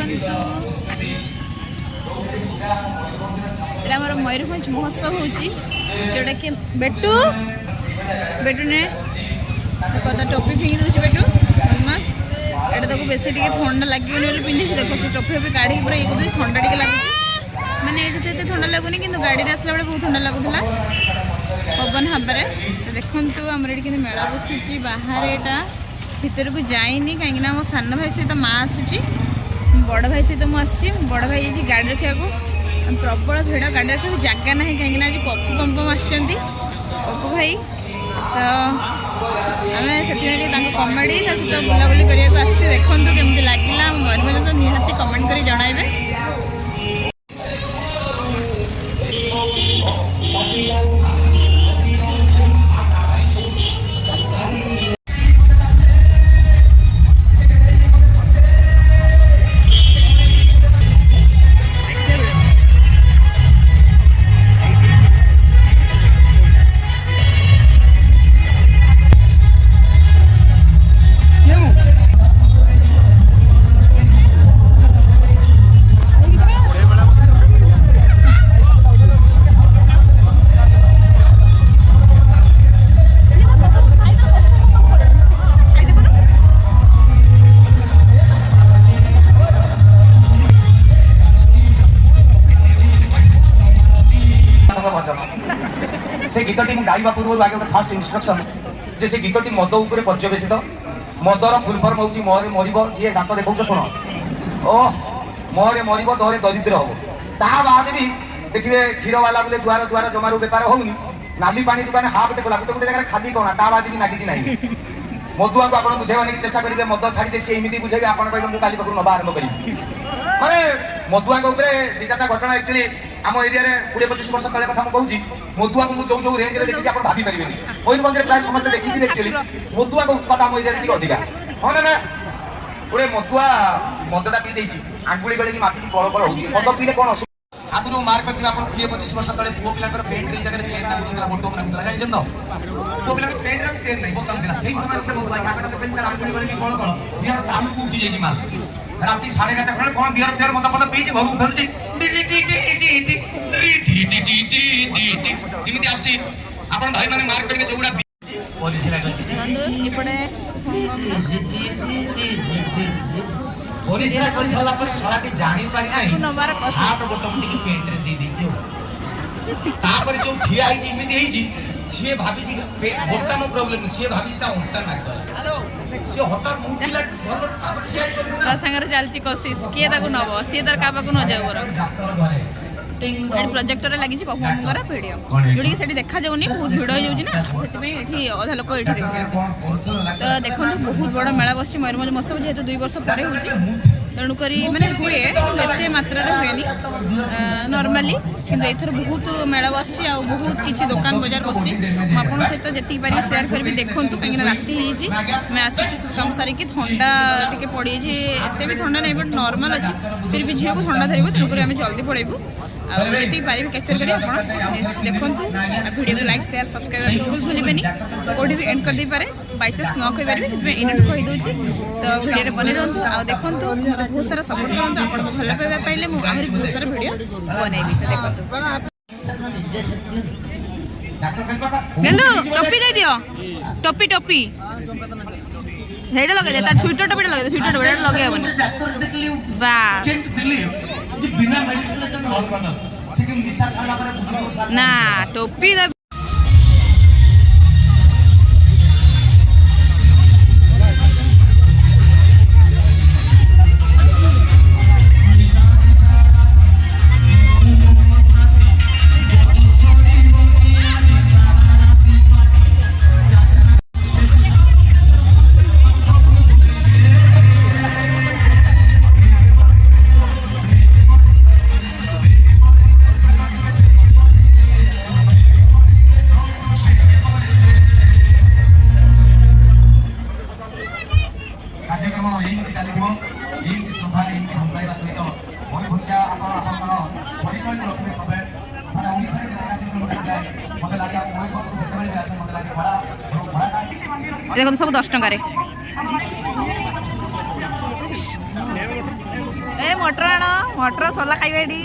देखंतु एटा हमर मयूरभंज महोत्सव होची जोटा कि बेटू बेटू ने कत टोपी फिंगी दूची बेटू बदमाश एटा ताको बेसी टिके ठंडा लागबोनी बोली पिंधि देखो से टोपी टोपी काढी पूरा एक दूची ठंडा टिके लागुची माने एटा तो ठंडा लागुनी किंतु गाड़ी रे आसला बेले बहुत ठंडा लागुथला पवन हाबरे तो देखंतु हमर एटी कि मेला बसुची बाहर एटा भीतर को जाइनी कहीं मो सान भाई सहित माँ आसूची बड़ भाई सहित मुझे बड़ भाई जी गाड़ी रखा प्रबल भिड़ गाड़ी रखा जगह ना कहीं आज पप्पू पम्पम आसुँच पप्पू भाई तो आम से कमेडी सहित बुलाबुली करने आसु देखु केमती लगे मयूरभंज निहाती कमेंट कर जनइबे। से गीतटी गाइबा पूर्व आगे गोटे फास्ट इन्स्ट्रक्शन जे से गीतटी मद उपर पर्यवेसित मदर फुल फर्म हूँ मोहरे मर जी दात देखा शुण ओ मोहरे मर दहरे दरिद्र हम ता बाद भी देखिए क्षीर वाला बोले दुआर दुआर जमारू बेपार होनी नाली पानी दुकान हाफ टेक गोटे गोटे जगह खाली कौन ता बाद भी नागिची ना मदुआ को आप बुझेबानी चेष्टा करेंगे मद छाड़ी सी एमती बुझे आप मुझे काली पाखु नवा आरंभ करी माने मदुआ दी चार घटना एक्चुअली आम एरिया 20-25 वर्ष तले कथा कहूँ मदुआ को जो जो रेंज देखी आप भाभी पारे मयूरभंज प्राय समस्त देखी एक्चुअली मदुआ उत्पाद आम एरिया अधिका हाँ ना गोटे मदुआ मदटा पी आंगुली गले मापी कल कल हो मद पीले कौन आगुरी मार्क करते आप 20-25 वर्ष तले पुओ पिला पेंट जगह चेन नागुला बोटो नागुला जानते तो पुओ पिला पेंट चेन नहीं बोतल था से समय मदुआ आंगुली गले कल कल दिहर दाम को उठी जाए माल राति 11:30 खड़े कौन बिहार बिहार मत पता पीछे भगु धरुची इमिति आसी आपण भाई माने मार्क करके जोड़ा पोजीशन लागल इपड़े पोजीशन कर साला पर सालाटी जानि पारि नाही हाफ बटन टिक पेंट रे दे दियो तापर जो ठिया है इमिति है जी से भाभी जी होता नो प्रॉब्लम से भाभी ता होता ना हेलो से होता मुटिला भलो तापर ठिया ता संगर चलची कोशिश के ताको नबो से तार काबा को न जाऊ प्रोजेक्टर लगी परफॉर्म करा वीडियो जोड़ी सेठी देखा जाउनी बहुत भिड़ हो जाउची ना सेति में एठी आधा लोक एठी देखबे तो देखो बहुत बड़ा मेला बसची मयूरभंज महोत्सव जेहेतु 2 वर्ष परे होची तेणु करी माने हुए एते मात्रा रे हुएनी नॉर्मली किंतु एथर बहुत मेला बसची आ बहुत किछि दुकान बाजार बसची म आपन सहित जेति पारी शेयर करबी देखंतु काहे राती हिची मैं आसी सब काम सारी कि ठंडा टिके पड़ी जे एते भी ठंडा नै बट नॉर्मल अछि फिर भी झियो को ठंडा धरिबो तेणु करी हम जल्दी पड़ेबू जी पारे कैप्चर करें देखो वीडियो को लाइक शेयर सब्सक्राइब बिल्कुल भूलें कौटी भी एंड कर दे पारे बाई चान्स न कही पारे इनट कहीदे तो वीडियो बने रुँ आ देखो बहुत सारा सपोर्ट करूँ आप भल पाइबा पाइले मुझे बहुत सारा वीडियो बनैबी तो देखो टोपी दे दियो टोपी टोपी हेड लगे दे स्वेटर टोपी लगे स्वेटर टोपी लगे बस बिना मेडिसिन तो नॉल बना से कि निशा छाला पर बुझी ना टोपी देखो सब 10 टंका रे ए ए मटर आण मटर सरला खाइबा एडी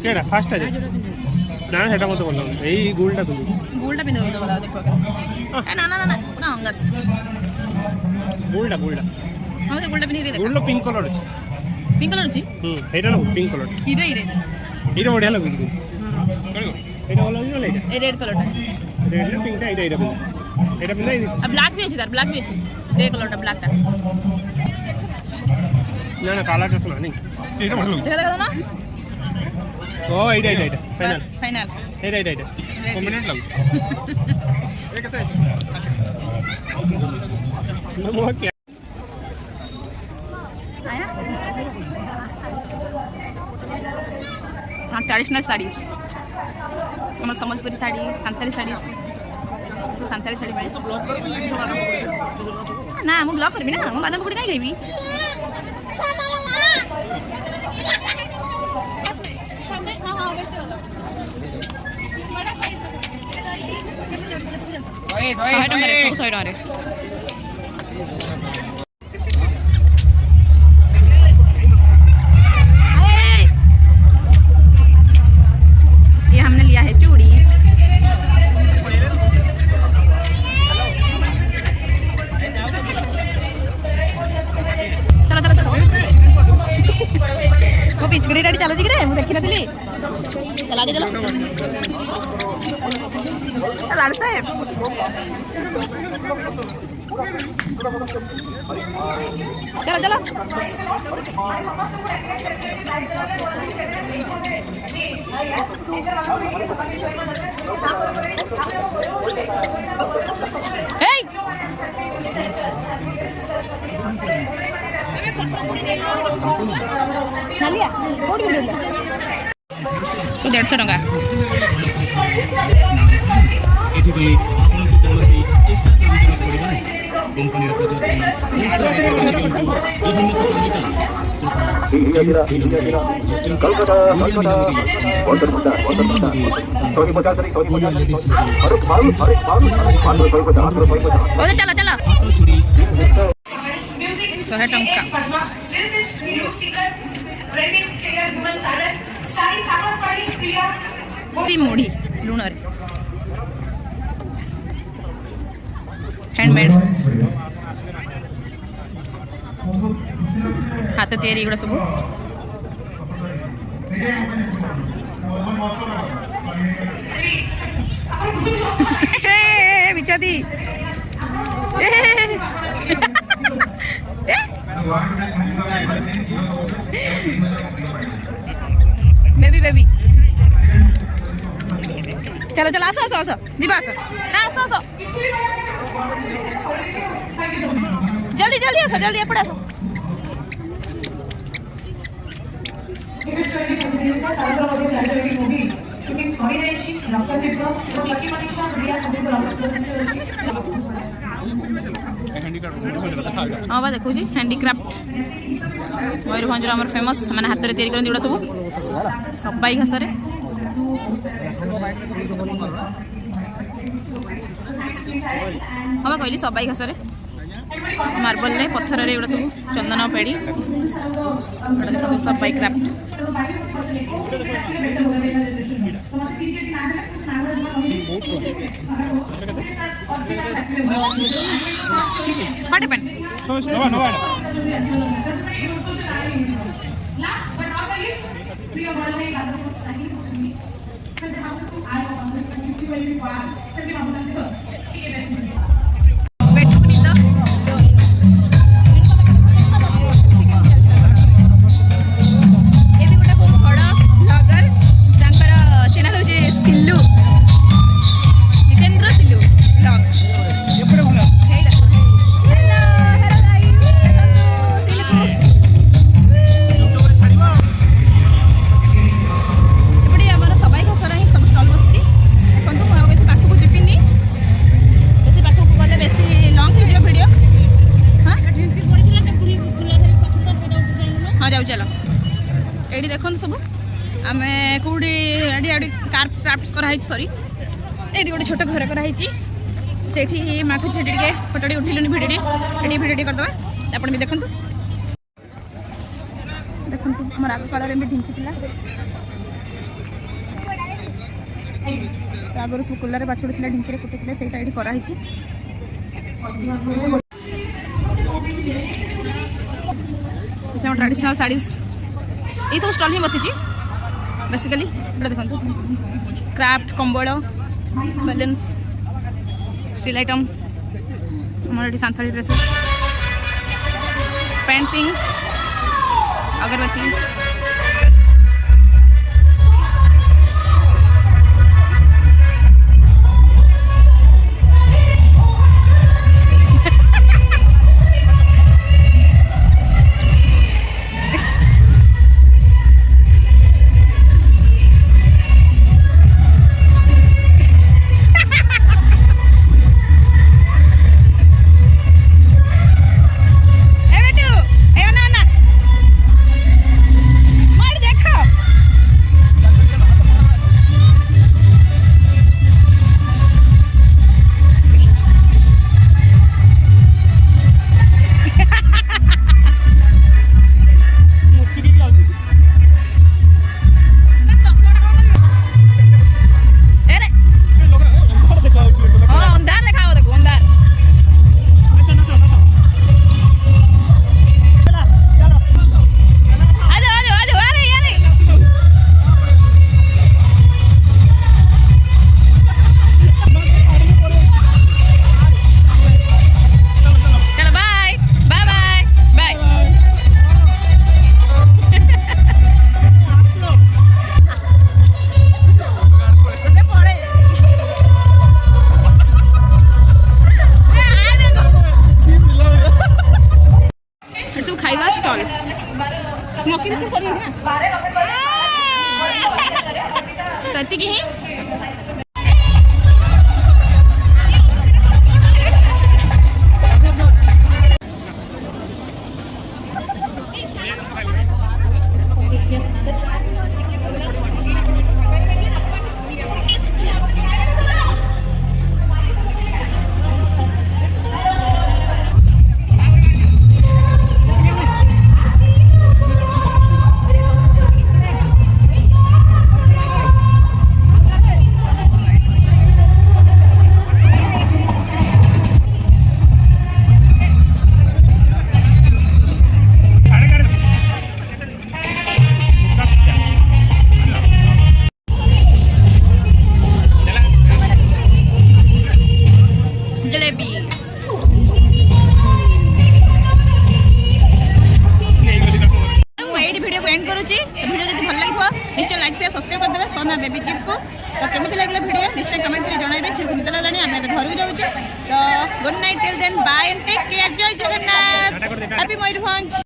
केड़ा फास्ट है ना सेटा मत बोल एई गोलटा तुम गोलटा पिन दो बताओ देखो ए ना ना ना ना अंगस गोलटा गोलटा हां से गोलटा पिन रे देखो गोल्ड पिंक कलर अछि पिंक कलर छी एटा लो पिंक कलर हीरे हीरे एटा बढ़िया लागु कि एटा वाला नहीं ले ए रेड कलर टा रेड लो पिंक टा एटा पिन अब ब्लैक भी अछि तार ब्लैक भी अछि ग्रे कलर टा ब्लैक टा ना ना काला टा सुना नहीं एटा बढ़िया देखा देखा ना ओ एटा फाइनल फाइनल एटा कॉम्बिनेट लागु ए कते मो क्या आया हाँ ट्रेडिशनल साड़ीज हमारे सम्बलपुरी साड़ी सांताली साड़ी सब सांताली साड़ी मिले ना मु ब्लॉग करबी ना मु बादाम पकड़ी काई खाइबी ये हमने लिया है चूड़ी चलो चलो चलो वो पिचकड़ी रेडी चलो जी रे मु देखि नथली चला जे चलो लाड साहेब चलो चलो Hey! Nalia, what do you do? So that's it, okay. ଏଥିପାଇଁ ଆପଣଙ୍କୁ କୌଣସି ଏକ୍ସଟ୍ରା କାମ କରିବାକୁ ପଡ଼ିବ ନାହିଁ କମ୍ପାନୀର ପ୍ରଯୋଜନା ଏହି ସେବାରେ ଯୋଗାଯୋଗ ବିଭିନ୍ନ ପ୍ରକାର ଆଇଟମ୍ସ चला चला 100 टंका मुढ़ी लुण हैंडमेड हाथ तैयारी एगुड़ा सब बिचादी बेबी बेबी चलो चलो आसो आसो आसो जीवा आसो ना आसो आसो जल्दी जल्दी आसो जल्दी एपड़े आसो हाँ बा देखो जी हैंडीक्राफ्ट मयूरभंज आम फेमस मैंने हाथ में तैयारी करते सब सबाई घास हाँ कहली सबाई घास मार्बल पत्थर एगुड़ा सब चंदन पेड़ी देखो सबाई क्राफ्ट पाटे पेन स्कार्फ क्राफ्ट कराई सॉरी ये गोटे छोट घर कराई सेठी माँ को सेठी फोटो उठेलुनि भिडियो करदे आप भी देखु देखु आम आग काल में ढिंकी थी आगर सब कुलारे बाछुड़ी ढिंकी कुटुले से कराई ट्रेडिशनल साड़ीज ये सब स्टल ही बसी बेसिकली देखो क्राफ्ट कंबल बैलून्स स्टील आइटम्स हमारे सांथाली ड्रेसेस पेंटिंग अगरबत्ती खाइबा स्टॉल स्मोकिंग से सरी ना तो एतिकी ही निश्चय लाइक शेयर सब्सक्राइब करदे सोना बेबी टिप को तो केमिति लागला वीडियो निश्चय कमेंट करी जणाइबे ठीक निद लागलानी आमे घर को जाउछु तो good night till then bye and take care Jai Jagannath happy Mayurbhanj.